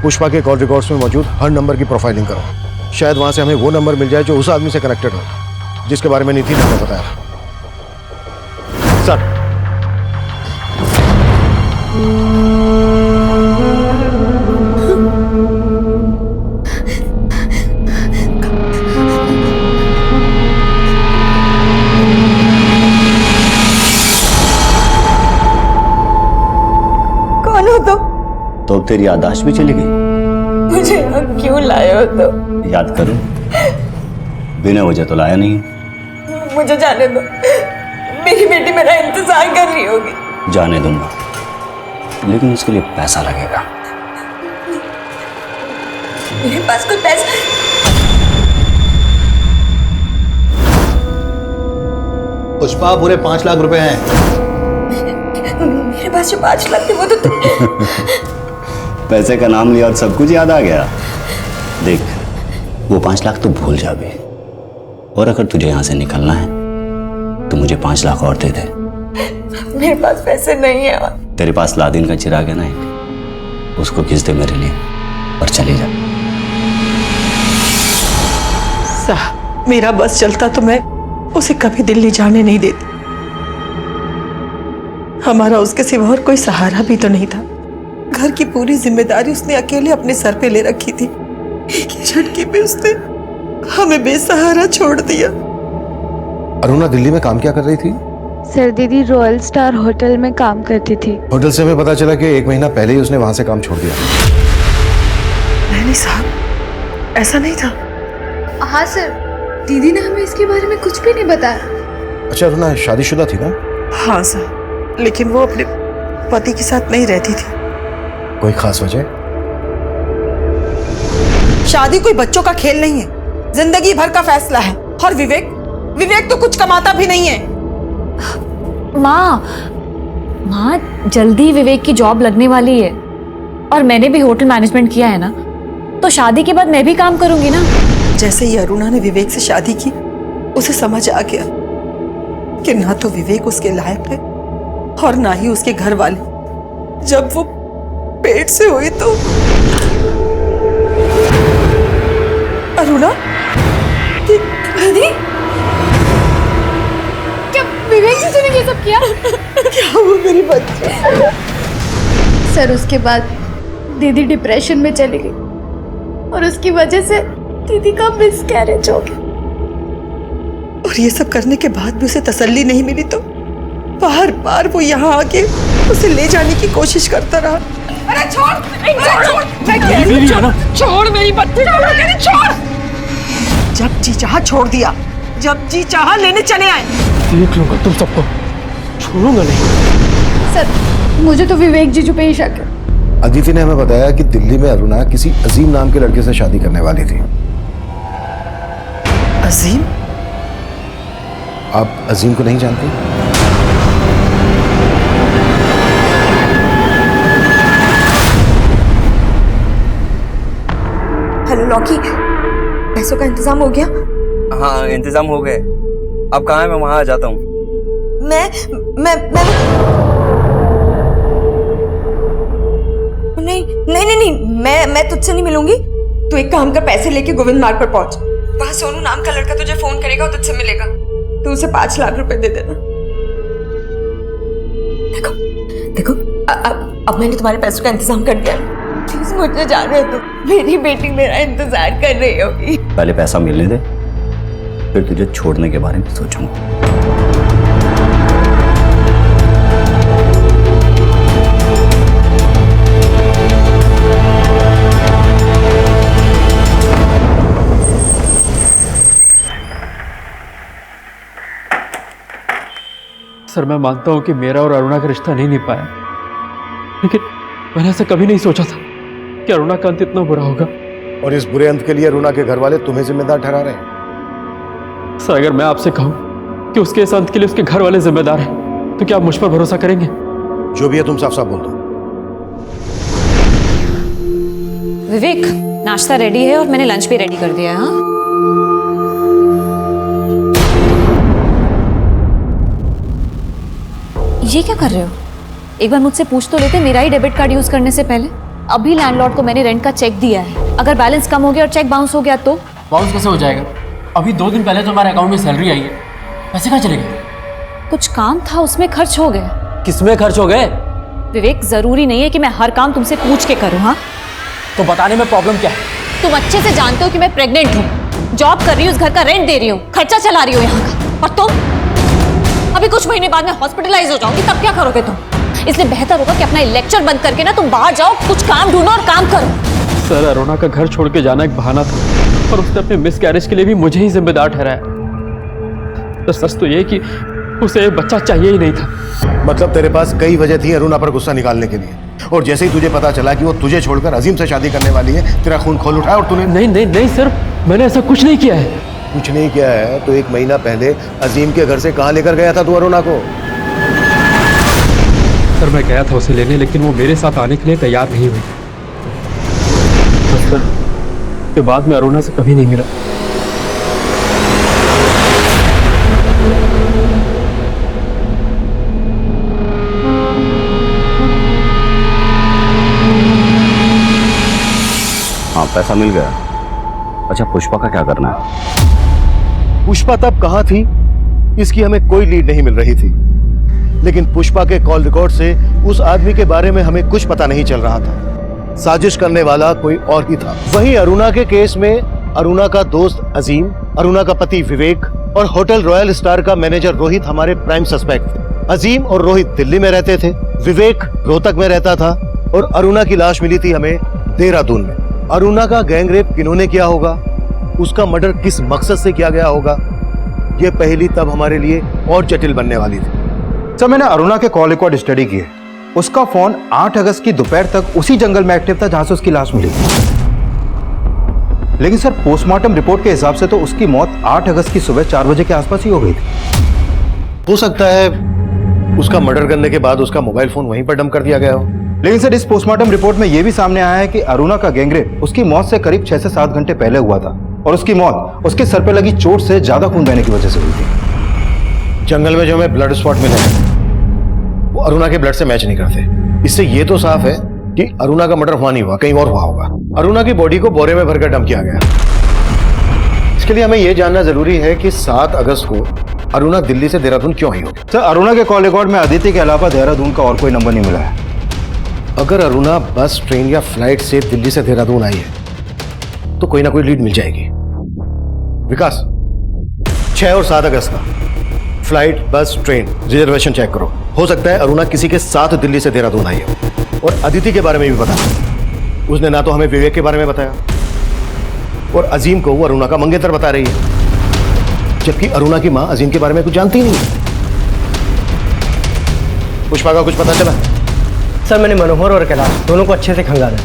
पुष्पा के कॉल रिकॉर्ड्स में मौजूद हर नंबर की प्रोफाइलिंग करो, शायद वहां से हमें वो नंबर मिल जाए जो उस आदमी से कनेक्टेड हो जिसके बारे में नीति ने हमें बताया। सर कौन हो तुम? तो तेरी याददाश्त भी चली गई? मुझे यहाँ क्यों लाए हो तुम? याद करो, बिना वजह तो लाया नहीं। मुझे जाने दो, मेरी बेटी मेरा इंतजार कर रही होगी। जाने दूंगा, लेकिन उसके लिए पैसा लगेगा। मेरे पास कोई पैसा? पुष्पा पूरे 5 लाख रुपए हैं। मेरे पास जो 5 लाख थे वो तो पैसे का नाम लिया और सब कुछ याद आ गया। देख, वो 5 लाख तो भूल जा भी, और अगर तुझे यहाँ से निकलना है तो मुझे 5 लाख और दे दे। मेरे पास पैसे नहीं है। तेरे पास लादिन का चिराग है ना एक, उसको खींच दे मेरे लिए और चले जा। साहब मेरा बस चलता तो मैं उसे कभी दिल्ली जाने नहीं देती। हमारा उसके सिवा और कोई सहारा भी तो नहीं था। घर की पूरी जिम्मेदारी उसने अकेले अपने सर पे ले रखी थी। एक झटके पे उसने हमें बेसहारा छोड़ दिया। अरुणा दिल्ली में काम क्या कर रही थी? सर दीदी रॉयल स्टार होटल में काम करती थी। होटल से हमें पता चला कि 1 महीना पहले ही उसने वहां से काम छोड़ दिया। नहीं साहब, ऐसा नहीं था। हाँ सर, दीदी ने हमें इसके बारे में कुछ भी नहीं बताया। अच्छा, अरुणा शादीशुदा थी ना? हाँ सर, लेकिन वो अपने पति के साथ नहीं रहती थी। कोई खास वजह? शादी कोई बच्चों का खेल नहीं है, जिंदगी भर का फैसला है। और विवेक तो कुछ कमाता भी नहीं है। माँ जल्दी विवेक की जॉब लगने वाली है, और मैंने भी होटल मैनेजमेंट किया है ना, तो शादी के बाद मैं भी काम करूंगी ना। जैसे ही अरुणा ने विवेक से शादी की, उसे समझ आ गया कि ना तो विवेक उसके लायक है और ना ही उसके घर वाले। जब वो पेट से हुई तो अरुणा दीदी, क्या विवेक जी ने ये सब किया? क्या हुआ मेरी बच्ची? सर उसके बाद दीदी डिप्रेशन में चली गई और उसकी वजह से दीदी का मिसकैरेज हो गया। और ये सब करने के बाद भी उसे तसल्ली नहीं मिली तो बार बार वो यहाँ आके उसे ले जाने की कोशिश करता रहा। अरे छोड़ मैं कह रही हूं, छोड़ मेरी बच्ची, छोड़। जब जी चाहा छोड़ दिया, जब जी चाहा लेने चले आए। देख लूंगा तुम सबको, छोड़ूंगा नहीं। सर मुझे तो विवेक जीजू पे ही शक है। अदिति ने हमें बताया कि दिल्ली में अरुणा किसी अजीम नाम के लड़के से शादी करने वाली थी। अजीम? आप अजीम को नहीं जानते? लॉकी, पैसों का इंतजाम हो गया? हाँ इंतजाम हो गए। अब कहाँ है? मैं वहां आ जाता हूँ। मैं नहीं नहीं नहीं नहीं, मैं तुझसे नहीं मिलूंगी। तू एक काम कर, पैसे लेके गोविंद मार्ग पर पहुंच। वहां सोनू नाम का लड़का तुझे फोन करेगा और तुझसे मिलेगा। तू उसे 5 लाख रुपए दे देना। देखो देखो, अब मैंने तुम्हारे पैसों का इंतजाम कर दिया। प्लीज मुझे जाने दो, मेरी बेटी मेरा इंतजार कर रही होगी। पहले पैसा मिलने दे, फिर तुझे छोड़ने के बारे में सोचूंगा। सर मैं मानता हूं कि मेरा और अरुणा का रिश्ता नहीं निभ पाया, लेकिन मैंने ऐसा कभी नहीं सोचा था कि अरुणा का अंत इतना बुरा होगा। और इस बुरे अंत के लिए अरुणा के घर वाले तुम्हें जिम्मेदार ठहरा रहे हैं। सर अगर मैं आपसे कहूं कि उसके इस अंत के लिए उसके घर वाले जिम्मेदार हैं, तो क्या आप मुझ पर भरोसा करेंगे? जो भी है तुम साफ साफ बोल दो। विवेक, नाश्ता रेडी है और मैंने लंच भी रेडी कर दिया है। हाँ, ये क्या कर रहे हो? एक बार मुझसे पूछ तो लेते मेरा ही डेबिट कार्ड यूज करने से पहले। अभी लैंडलॉर्ड को मैंने रेंट का चेक दिया है, अगर बैलेंस कम हो गया और चेक बाउंस हो गया तो? बाउंस कैसे हो जाएगा? अभी 2 दिन पहले तो हमारे अकाउंट में सैलरी आई है, पैसे कहाँ चले गए? कुछ काम था उसमें खर्च हो गए। किसमें खर्च हो गए? विवेक, जरूरी नहीं है कि मैं हर काम तुमसे पूछ के करूँ। हाँ, तो बताने में प्रॉब्लम क्या है? तुम अच्छे से जानते हो कि मैं प्रेग्नेंट हूँ, जॉब कर रही हूँ, उस घर का रेंट दे रही हूँ, खर्चा चला रही हूँ यहाँ का, और तुम अभी कुछ महीने बाद में हॉस्पिटलाइज हो जाओगी, तब क्या करोगे तुम? इसलिए बेहतर होगा कि अपना लेक्चर बंद करके ना तुम बाहर जाओ, कुछ काम ढूंढो और काम करो। सर अरुणा का घर छोड़ के जाना एक बहाना था, और उसने अपने मिसकैरेज के लिए भी मुझे ही जिम्मेदार ठहराया। तो सच तो ये कि उसे बच्चा चाहिए ही नहीं था। मतलब तेरे पास कई वजह थी अरुणा पर गुस्सा निकालने के लिए, और जैसे ही तुझे पता चला कि वो तुझे छोड़कर अजीम से शादी करने वाली है, तेरा खून खोल उठाया और तूने। नहीं नहीं नहीं सर, मैंने ऐसा कुछ नहीं किया है। कुछ नहीं किया है तो 1 महीना पहले अजीम के घर से कहाँ लेकर गया था तू अरुणा को? सर मैं गया था उसे लेने, लेकिन वो मेरे साथ आने के लिए तैयार नहीं हुई। सर के बाद मैं अरुणा से कभी नहीं मिला। हाँ पैसा मिल गया। अच्छा पुष्पा का क्या करना है? पुष्पा तब कहाँ थी इसकी हमें कोई लीड नहीं मिल रही थी, लेकिन पुष्पा के कॉल रिकॉर्ड से उस आदमी के बारे में हमें कुछ पता नहीं चल रहा था। साजिश करने वाला कोई और ही था। वहीं अरुणा के केस में अरुणा का दोस्त अजीम, अरुणा का पति विवेक और होटल रॉयल स्टार का मैनेजर रोहित हमारे प्राइम सस्पेक्ट थे। अजीम और रोहित दिल्ली में रहते थे, विवेक रोहतक में रहता था, और अरुणा की लाश मिली थी हमें देहरादून में। अरुणा का गैंग रेप किन्होंने किया होगा, उसका मर्डर किस मकसद से किया गया होगा, यह पहली तब हमारे लिए और जटिल बनने वाली थी। सर मैंने अरुणा के कॉल रिकॉर्ड स्टडी किए। उसका फोन 8 अगस्त की दोपहर तक उसी जंगल में एक्टिव था जहां से उसकी लाश मिली। लेकिन सर पोस्टमार्टम रिपोर्ट के हिसाब से तो उसकी मौत 8 अगस्त की सुबह 4 बजे के आसपास ही हो गई थी। हो सकता है उसका मर्डर करने के बाद उसका मोबाइल फोन वहीं पर डंप कर दिया गया हो। लेकिन सर इस पोस्टमार्टम रिपोर्ट में यह भी सामने आया है कि अरुणा का गैंगरेप उसकी मौत से करीब 6 से 7 घंटे पहले हुआ था, और उसकी मौत उसके सर पे लगी चोट से ज्यादा खून बहने की वजह से हुई थी। जंगल में जो हमें ब्लड स्पॉट मिले हैं वो अरुणा के ब्लड से मैच नहीं करते। इससे ये तो साफ है कि अरुणा का मर्डर हुआ नहीं हुआ, कहीं और हुआ होगा। अरुणा की बॉडी को बोरे में भरकर डंप किया गया। इसके लिए हमें यह जानना जरूरी है कि 7 अगस्त को अरुणा दिल्ली से देहरादून क्यों आई होगी। सर अरुणा के कॉल रिकॉर्ड में अदिति के अलावा देहरादून का और कोई नंबर नहीं मिला है। अगर अरुणा बस, ट्रेन या फ्लाइट से दिल्ली से देहरादून आई है तो कोई ना कोई लीड मिल जाएगी। विकास, 6 और 7 अगस्त का फ्लाइट, बस, ट्रेन रिजर्वेशन चेक करो। हो सकता है अरुणा किसी के साथ दिल्ली से देहरादून आई हो। और अदिति के बारे में भी बता, उसने ना तो हमें विवेक के बारे में बताया और अजीम को वो अरुणा का मंगेतर बता रही है, जबकि अरुणा की मां अजीम के बारे में कुछ जानती ही नहीं। पुष्पा का कुछ पता चला? सर मैंने मनोहर और कैलाश दोनों को अच्छे से खंगाला,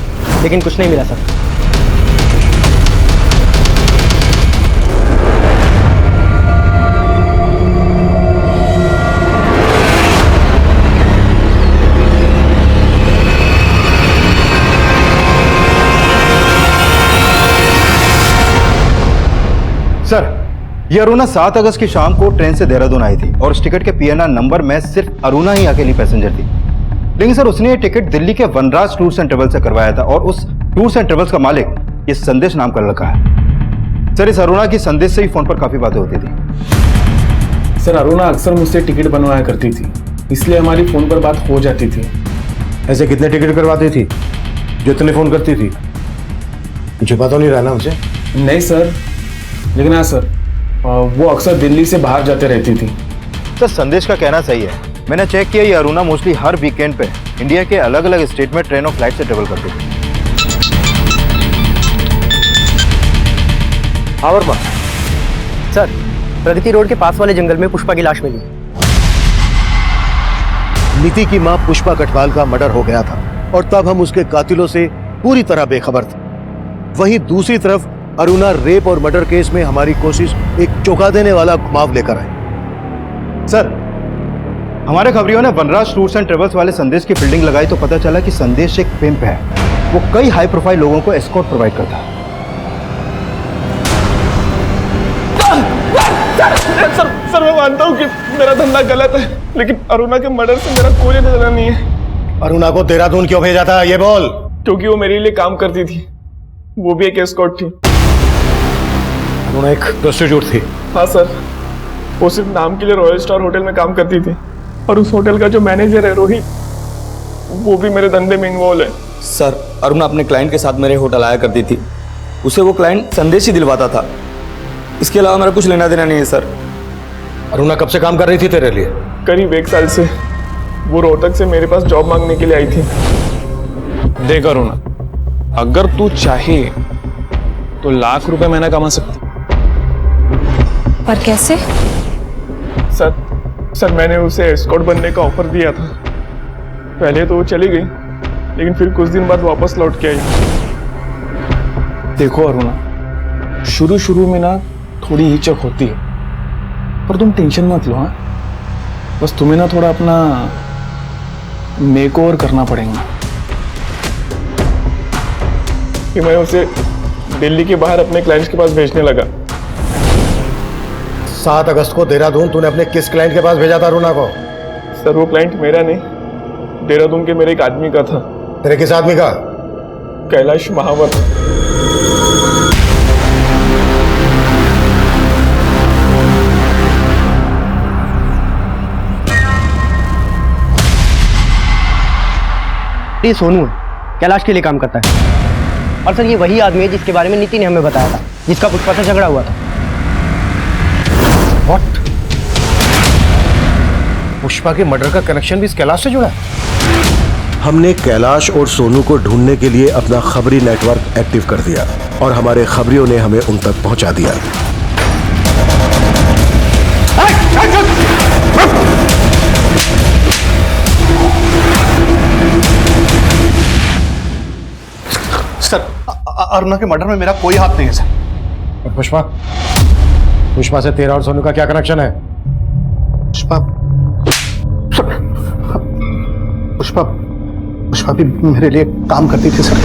लेकिन कुछ नहीं मिला सर। सर, ये अरुणा 7 अगस्त की शाम को ट्रेन से देहरादून आई थी और उस टिकट के PNR नंबर में सिर्फ अरुणा ही अकेली पैसेंजर थी। लेकिन सर उसने ये टिकट दिल्ली के वनराज टूर्स एंड ट्रेवल्स से करवाया था और उस टूर्स एंड ट्रेवल्स का मालिक ये संदेश नाम का लड़का है। सर इस अरुणा की संदेश से ही फोन पर काफी बातें होती थी। सर अरुणा अक्सर मुझसे टिकट बनवाया करती थी, इसलिए हमारी फोन पर बात हो जाती थी। ऐसे कितने टिकट करवाती थी जो इतने फोन करती थी? छुपा तो नहीं रहा ना उनसे? नहीं सर, लेकिन हाँ सर, वो अक्सर दिल्ली से बाहर जाते रहती थी। सर संदेश का कहना सही है। मैंने चेक किया, ये अरुणा मोस्टली हर वीकेंड पे इंडिया के अलग अलग स्टेट में ट्रेन और फ्लाइट से ट्रेवल करती थी। हाँ वर्मा सर, प्रगति रोड के पास वाले जंगल में पुष्पा की लाश मिली। नीति की मां पुष्पा कटवाल का मर्डर हो गया था और तब हम उसके कातिलों से पूरी तरह बेखबर थे। वहीं दूसरी तरफ अरुणा रेप और मर्डर केस में हमारी कोशिश एक चौंका देने वाला घुमाव लेकर आई। सर हमारे खबरियों ने वनराज टूर्स एंड ट्रेवल्स वाले संदेश की बिल्डिंग लगाई तो पता चला कि संदेश एक पिम्प है। वो कई हाई प्रोफाइल लोगों को एस्कॉर्ट प्रोवाइड करता है। सर मैं मानता हूँ कि मेरा धंधा गलत है, लेकिन अरुणा के मर्डर से मेरा कोई लेना नहीं है। अरुणा को देहरादून क्यों भेजा था ये बोल? क्योंकि वो मेरे लिए काम करती थी, वो भी एक एस्कॉर्ट थी। अरुणा एक प्रोस्टिट्यूट थी? हाँ सर, वो सिर्फ नाम के लिए रॉयल स्टार होटल में काम करती थी और उस होटल का जो मैनेजर है रोहित, वो भी मेरे धंधे में इन्वॉल्व है। सर अरुणा अपने क्लाइंट के साथ मेरे होटल आया करती थी, उसे वो क्लाइंट संदेश ही दिलवाता था। इसके अलावा मेरा कुछ लेना देना नहीं है सर। अरुणा कब से काम कर रही थी तेरे लिए? करीब 1 साल से। वो रोहतक से मेरे पास जॉब मांगने के लिए आई थी। देख अरुणा, अगर तू चाहे तो लाख रुपए महीना कमा सकती। पर कैसे? सर मैंने उसे एस्कॉर्ट बनने का ऑफर दिया था। पहले तो वो चली गई, लेकिन फिर कुछ दिन बाद वापस लौट के आई। देखो अरुणा, शुरू में ना थोड़ी हिचक होती है, पर तुम टेंशन मत लो। हाँ, बस तुम्हें ना थोड़ा अपना मेकओवर करना पड़ेगा। कि मैं उसे दिल्ली के बाहर अपने क्लाइंट्स के पास भेजने लगा। 7 अगस्त को देहरादून तूने अपने किस क्लाइंट के पास भेजा था अरुणा को? सर वो क्लाइंट मेरा नहीं, देहरादून के मेरे एक आदमी का था। तेरे किस आदमी का? कैलाश महावत। ये सोनू है, कैलाश के लिए काम करता है। और सर ये वही आदमी है जिसके बारे में नीति ने हमें बताया था, जिसका पुष्पा से झगड़ा हुआ था। What? पुष्पा के मर्डर का कनेक्शन भी इस कैलाश से जुड़ा है? हमने कैलाश और सोनू को ढूंढने के लिए अपना खबरी नेटवर्क एक्टिव कर दिया और हमारे खबरियों ने हमें उन तक पहुंचा दिया। सर अरुणा के मर्डर में मेरा कोई हाथ नहीं है सर। और पुष्पा से तेरा और सोनू का क्या कनेक्शन है? पुष्पा भी मेरे लिए काम करती थी सर।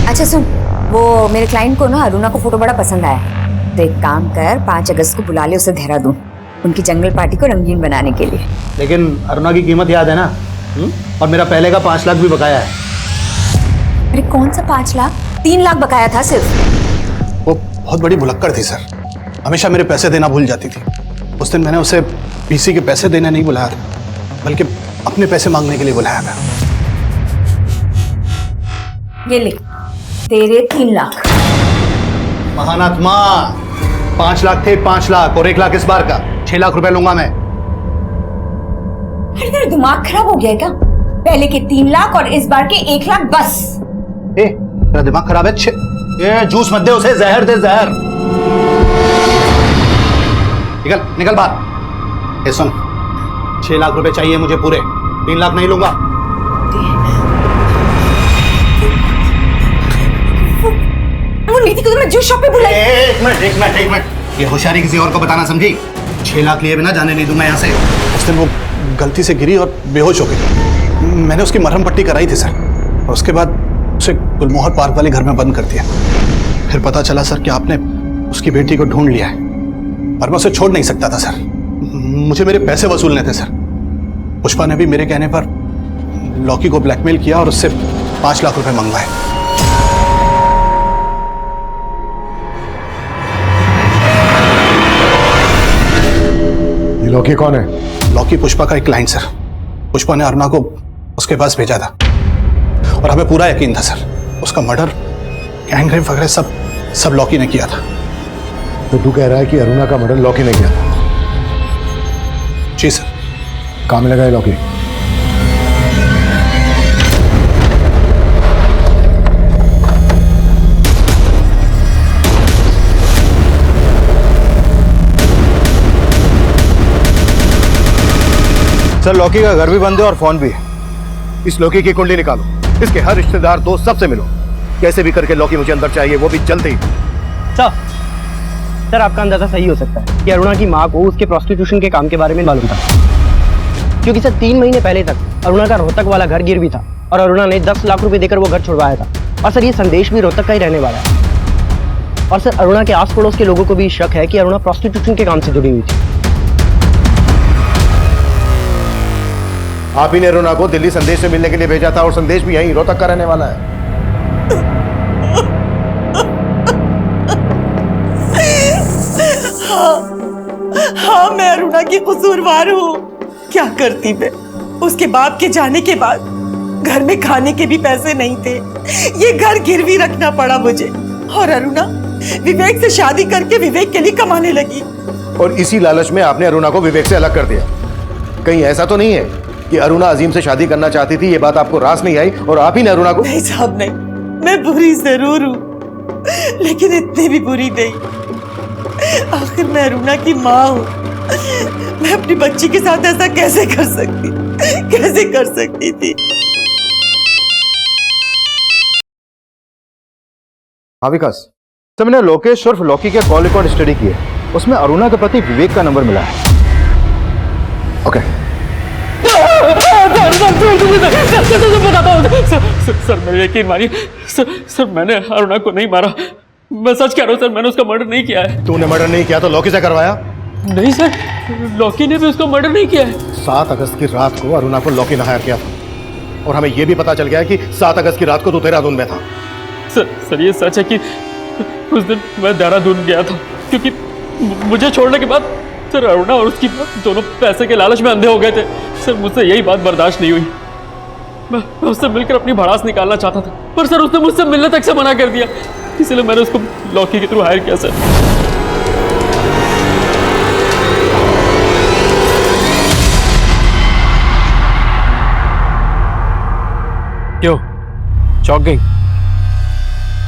अच्छा सुन, वो मेरे क्लाइंट को ना अरुणा को फोटो बड़ा पसंद आया, तो एक काम कर, 5 अगस्त को बुला ले उसे देहरादून, उनकी जंगल पार्टी को रंगीन बनाने के लिए। लेकिन अरुणा की कीमत याद है ना? और मेरा पहले का 5 लाख भी बकाया है। अरे कौन सा 5 लाख? 3 लाख बकाया था सिर्फ। वो बहुत बड़ी भुलक्कड़ थी सर, हमेशा मेरे पैसे देना भूल जाती थी। उस दिन मैंने उसे पीसी के पैसे देने नहीं बुलाया था, बल्कि अपने पैसे मांगने के लिए बुलाया था। ये ले तेरे 3 लाख। महानात्मा, 5 लाख थे, 5 लाख और 1 लाख इस बार का, 6 लाख रुपए लूंगा मैं। अरे तेरा दिमाग खराब हो गया है क्या? पहले के 3 लाख और इस बार के 1 लाख बस। तेरा दिमाग खराब है? ये जूस मत दे उसे, जहर दे, जहर। निकल बाहर। सुन, 6 लाख रुपए चाहिए मुझे पूरे, 3 लाख नहीं लूंगा। वो नीति को तो मैं जूस शॉप पे बुलाई। एक मिनट, ये होशियारी किसी और को बताना समझी? 6 लाख लिए बिना जाने नहीं दूंगा यहाँ से। उस दिन वो गलती से गिरी और बेहोश हो गई। मैंने उसकी मरहम पट्टी कराई थी सर, और उसके बाद उसे गुलमोहर पार्क वाले घर में बंद कर दिया। फिर पता चला सर कि आपने उसकी बेटी को ढूंढ लिया है पर मैं उसे छोड़ नहीं सकता था सर। मुझे मेरे पैसे वसूलने थे सर। पुष्पा ने भी मेरे कहने पर लॉकी को ब्लैकमेल किया और उससे 5 लाख रुपए मंगवाए। ये लॉकी कौन है? लॉकी पुष्पा का एक क्लाइंट सर। पुष्पा ने अरुणा को उसके पास भेजा था और हमें पूरा यकीन था सर, उसका मर्डर, गैंगरेप वगैरह सब लॉकी ने किया था। तो तू कह रहा है कि अरुणा का मर्डर लॉकी ने किया था? जी सर। कहाँ में लगा है लॉकी? सर लॉकी का घर भी बंद है और फोन भी है। इस लॉकी की कुंडली निकालो, इसके हर रिश्तेदार दोस्त सबसे मिलो, कैसे भी करके लॉकी मुझे अंदर चाहिए, वो भी जल्दी। सर आपका अंदाजा सही हो सकता है कि अरुणा की माँ को उसके प्रोस्टिट्यूशन के काम के बारे में मालूम था, क्योंकि सर 3 महीने पहले तक अरुणा का रोहतक वाला घर गिरवी था और अरुणा ने 10 लाख रुपए देकर वो घर छुड़वाया था। और सर ये संदेश भी रोहतक का ही रहने वाला है। और सर अरुणा के आस पड़ोस के लोगों को भी शक है कि अरुणा प्रोस्टिट्यूशन के काम से जुड़ी हुई थी। आप ही ने अरुणा को दिल्ली संदेश से मिलने के लिए भेजा था और संदेश भी यहीं रोहतक का रहने वाला है। हाँ मैं अरुणा की कसूरवार हूँ। क्या करती मैं? उसके बाप के जाने के बाद घर में खाने के भी पैसे नहीं थे, ये घर गिरवी रखना पड़ा मुझे। और अरुणा विवेक से शादी करके विवेक के लिए कमाने लगी। और इसी लालच में आपने अरुणा को विवेक से अलग कर दिया। कहीं ऐसा तो नहीं है कि अरुणा अजीम से शादी करना चाहती थी, ये बात आपको रास नहीं आई और आप ही ने अरुणा को? नहीं साहब नहीं, मैं बुरी जरूर हूँ लेकिन इतनी भी बुरी नहीं। आखिर मैं अरुणा की माँ हूँ, मैं अपनी बच्ची के साथ ऐसा कैसे कर सकती थी? हाँ विकास, सर मैंने लोकेश और लॉकी के कॉल रिकॉर्ड स्टडी किए, उसमें अरुणा के पति विवेक का नंबर मिला है। ओके सर मेरे यकीन मानिए सर मैंने अरुणा को नहीं मारा, मैं सच कह रहा हूँ सर, मैंने उसका मर्डर नहीं किया है। तूने मर्डर नहीं किया तो लॉकी से करवाया? नहीं सर, लॉकी ने भी उसका मर्डर नहीं किया है। 7 अगस्त की रात को अरुणा को लॉकी ने हायर किया था और हमें यह भी पता चल गया कि 7 अगस्त की रात को तू देहरादून में था। सर ये सच है कि उस दिन मैं देहरादून गया था, क्योंकि मुझे छोड़ने के बाद सर अरुणा और उसकी दोनों पैसे के लालच में अंधे हो गए थे। सर मुझसे यही बात बर्दाश्त नहीं हुई, मैं उससे मिलकर अपनी भड़ास निकालना चाहता था, पर सर उसने मुझसे मिलने तक से मना कर दिया, इसलिए मैंने उसको लॉकी के थ्रू हायर किया सर। क्यों चौंक गई?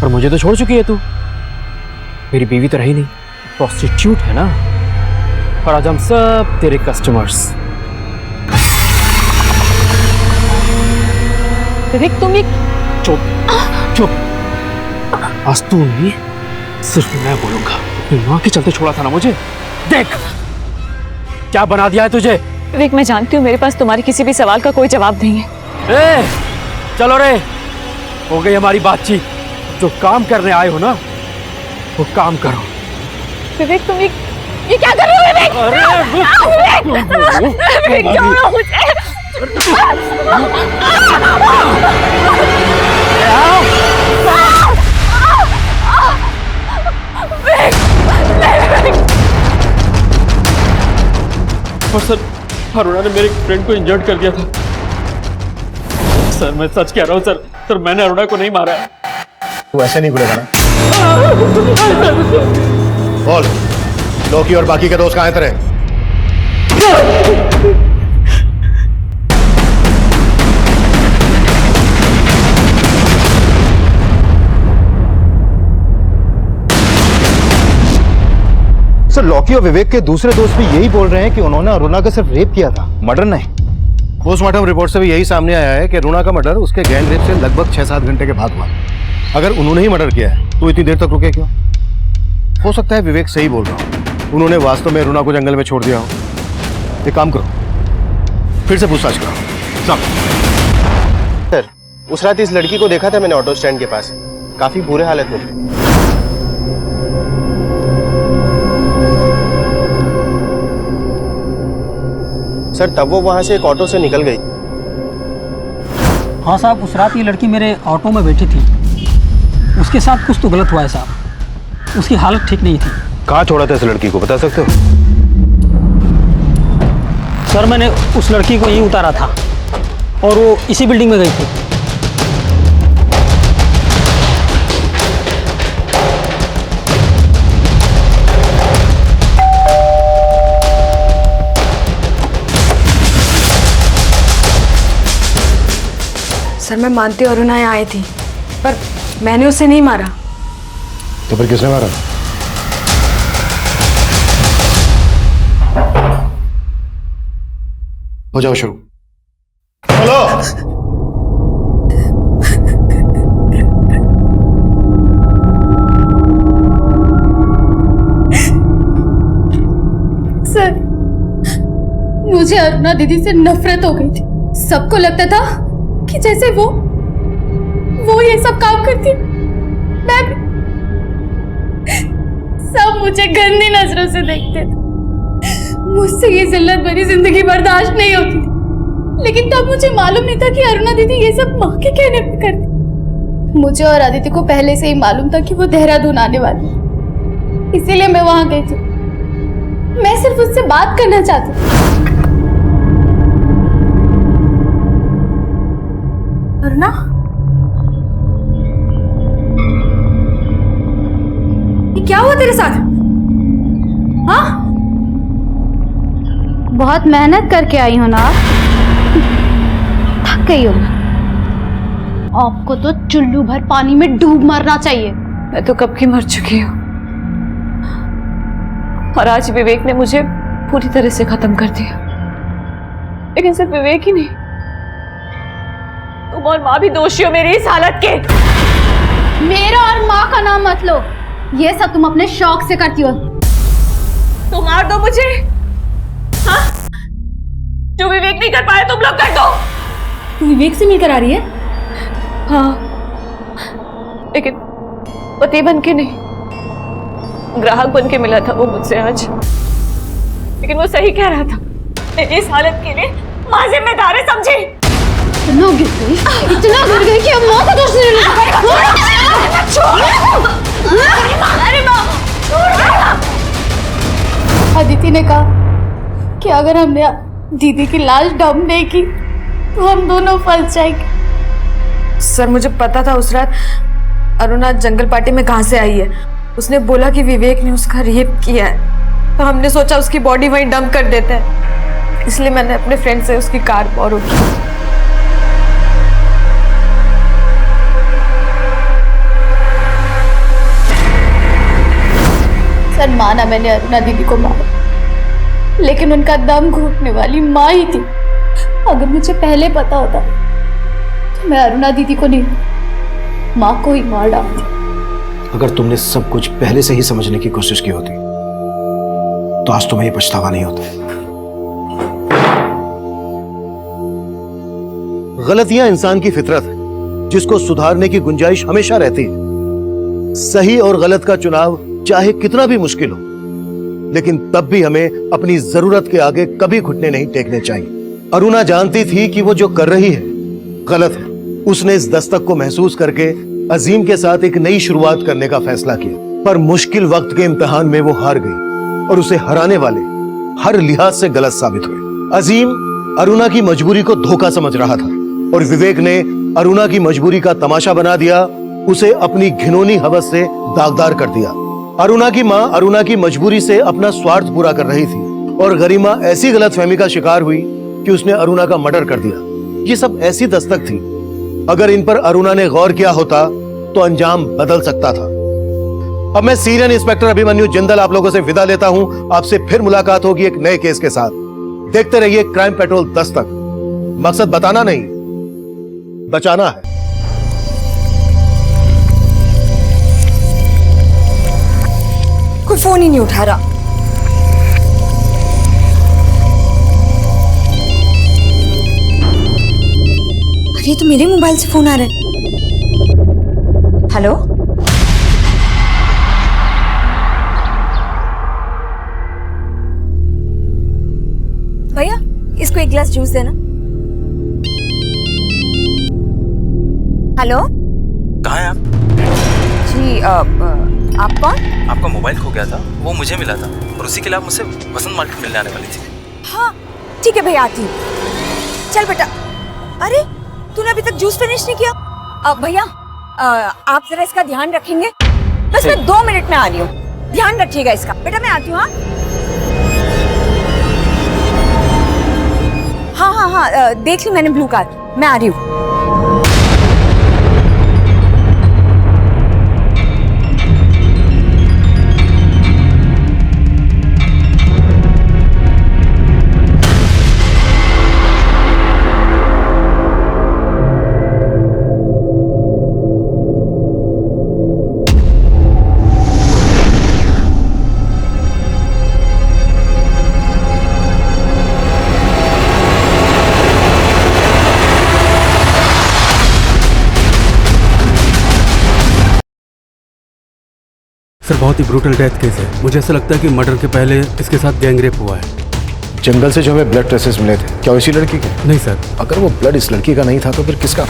पर मुझे तो छोड़ चुकी है तू, मेरी बीवी तो रही नहीं, प्रोस्टिट्यूट है ना, और आज हम सब तेरे कस्टमर्स। विवेक तुम ये चुप, आज तू नहीं सिर्फ मैं बोलूंगा। अपनी माँ के चलते छोड़ा था ना मुझे, देख क्या बना दिया है तुझे। विवेक मैं जानती हूँ मेरे पास तुम्हारे किसी भी सवाल का कोई जवाब नहीं है। चलो रे, हो गई हमारी बातचीत, जो काम करने आए हो ना वो काम करो। विवेक तुम ये क्या कर रहे हो विवेक? विवेक क्या हो रहा मुझे? और सर अरुणा ने मेरे फ्रेंड को इंजर्ड कर दिया था। सर मैं सच कह रहा हूँ सर मैंने अरुणा को नहीं मारा है। तू ऐसे नहीं बोलेगा ना? बोल, लॉकी और बाकी के दोस्त कहाँ हैं तेरे? सर लॉकी और विवेक के दूसरे दोस्त भी यही बोल रहे हैं कि उन्होंने अरुणा का सिर्फ रेप किया था, मर्डर नहीं। पोस्टमार्टम रिपोर्ट से भी यही सामने आया है कि अरुणा का मर्डर उसके गैंग रेप से लगभग 6-7 घंटे के बाद हुआ। अगर उन्होंने ही मर्डर किया है तो इतनी देर तक रुके क्यों? हो सकता है विवेक सही बोल रहा हो, उन्होंने वास्तव में अरुणा को जंगल में छोड़ दिया हो। एक काम करो, फिर से पूछताछ करो। सर उस रात इस लड़की को देखा था मैंने ऑटो स्टैंड के पास, काफी बुरे हालत में थी। सर तब वो वहाँ से एक ऑटो से निकल गई। हाँ साहब, उस रात ये लड़की मेरे ऑटो में बैठी थी। उसके साथ कुछ तो गलत हुआ है साहब, उसकी हालत ठीक नहीं थी। कहाँ छोड़ा था इस लड़की को, बता सकते हो? सर मैंने उस लड़की को यहीं उतारा था और वो इसी बिल्डिंग में गई थी। सर मैं मानती हूँ अरुणा यहाँ आई थी, पर मैंने उसे नहीं मारा। तो फिर किसने मारा? हो जाओ शुरू। हेलो सर, मुझे अरुणा दीदी से नफरत हो गई थी। सबको लगता था कि जैसे वो ये सब काम करती, मैं भी। सब मुझे गंदी नजरों से देखते थे। मुझसे ये जिल्लत भरी जिंदगी बर्दाश्त नहीं होती थी। लेकिन तब मुझे मालूम नहीं था कि अरुणा दीदी ये सब माँ के कहने पे करती। मुझे और आदित्य को पहले से ही मालूम था कि वो देहरादून आने वाली है, इसीलिए मैं वहां गई थी। मैं सिर्फ उससे बात करना चाहती थी। अरुणा, ये क्या हुआ तेरे साथ? हाँ, बहुत मेहनत करके आई हो ना, थक गई हो। आपको तो चुल्लू भर पानी में डूब मरना चाहिए। मैं तो कब की मर चुकी हूँ, और आज विवेक ने मुझे पूरी तरह से खत्म कर दिया। लेकिन सिर्फ विवेक ही नहीं, तुम और माँ भी दोषी हो मेरी इस हालत के। मेरा और माँ का नाम मत लो, ये सब तुम अपने शौक से करती हो। तो मार दो मुझे, हाँ? जो विवेक नहीं कर पाया तुम लोग कर दो। तू विवेक से मिलकर आ रही है? हाँ, लेकिन पति बन के नहीं, ग्राहक बन के मिला था वो मुझसे आज। लेकिन वो सही कह रहा था, मेरी इस हालत के लिए माँ जिम्मेदार है, समझी? इतना गिर गई कि अब माँ का दोष नहीं लगा। अदिति ने कहा कि अगर हमने दीदी की लाश डंप नहीं की तो हम दोनों फंस जाएंगे। सर मुझे पता था उस रात अरुणा जंगल पार्टी में कहाँ से आई है। उसने बोला कि विवेक ने उसका रेप किया है, तो हमने सोचा उसकी बॉडी वहीं डंप कर देते हैं, इसलिए मैंने अपने फ्रेंड से उसकी कार बोरो की। सर माना मैंने अरुणा दीदी को मारा, लेकिन उनका दम घुटने वाली माँ ही थी। अगर मुझे पहले पता होता तो मैं अरुणा दीदी को नहीं, माँ को ही मार डालती। अगर तुमने सब कुछ पहले से ही समझने की कोशिश की होती तो आज तुम्हें ये पछतावा नहीं होता। गलतियां इंसान की फितरत है, जिसको सुधारने की गुंजाइश हमेशा रहती है। सही और गलत का चुनाव चाहे कितना भी मुश्किल हो, लेकिन तब भी हमें अपनी जरूरत के आगे कभी घुटने नहीं टेकने चाहिए। अरुणा जानती थी कि वो जो कर रही है गलत है। उसने इस दस्तक को महसूस करके अजीम के साथ एक नई शुरुआत करने का फैसला किया, पर मुश्किल वक्त के इम्तिहान में वो हार गई और उसे हराने वाले हर लिहाज से गलत साबित हुए। अजीम अरुणा की मजबूरी को धोखा समझ रहा था और विवेक ने अरुणा की मजबूरी का तमाशा बना दिया, उसे अपनी घिनौनी हवस से दागदार कर दिया। अरुणा की माँ अरुणा की मजबूरी से अपना स्वार्थ पूरा कर रही थी और गरिमा ऐसी गलतफहमी का शिकार हुई कि उसने अरुणा का मर्डर कर दिया। ये सब ऐसी दस्तक थी, अगर इन पर अरुणा ने गौर किया होता तो अंजाम बदल सकता था। अब मैं सीनियर इंस्पेक्टर अभिमन्यु जिंदल आप लोगों से विदा लेता हूं। आपसे फिर मुलाकात होगी एक नए केस के साथ। देखते रहिए क्राइम पेट्रोल दस्तक। मकसद बताना नहीं, बचाना है। कोई फोन ही नहीं उठा रहा। अरे तो मेरे मोबाइल से फोन आ रहा है। हेलो, भैया इस इसको एक गिलास जूस देना। हेलो, कहाँ हैं आप? जी आप कौन? आपका मोबाइल खो गया था, वो मुझे मिला था और उसी के लिए आप मुझसे वसंत मार्केट मिलने आने वाली थी। हाँ ठीक है भैया, आती हूँ। चल बेटा। अरे तूने अभी तक जूस फिनिश नहीं किया। भैया आप जरा इसका ध्यान रखेंगे? बस मैं 2 मिनट में आ रही हूँ, ध्यान रखिएगा इसका। बेटा मैं आती हूँ। हाँ, देख ली मैंने ब्लू कार, मैं आ रही हूँ। सर बहुत ही ब्रूटल डेथ केस है। मुझे ऐसा लगता है कि मर्डर के पहले इसके साथ गैंग रेप हुआ है। जंगल से जो हमें ब्लड ट्रेसेस मिले थे, क्या इसी लड़की के? नहीं सर। अगर वो ब्लड इस लड़की का नहीं था तो फिर किसका?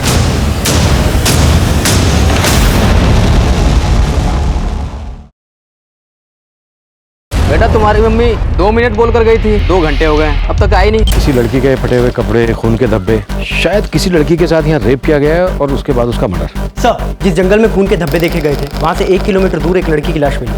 बेटा तुम्हारी मम्मी 2 मिनट बोल कर गई थी, 2 घंटे हो गए अब तक आई नहीं। किसी लड़की के फटे हुए कपड़े, खून के धब्बे, शायद किसी लड़की के साथ यहाँ रेप किया गया है और उसके बाद उसका मर्डर। सर, जिस जंगल में खून के धब्बे देखे गए थे, वहाँ से 1 किलोमीटर दूर एक लड़की की लाश मिली।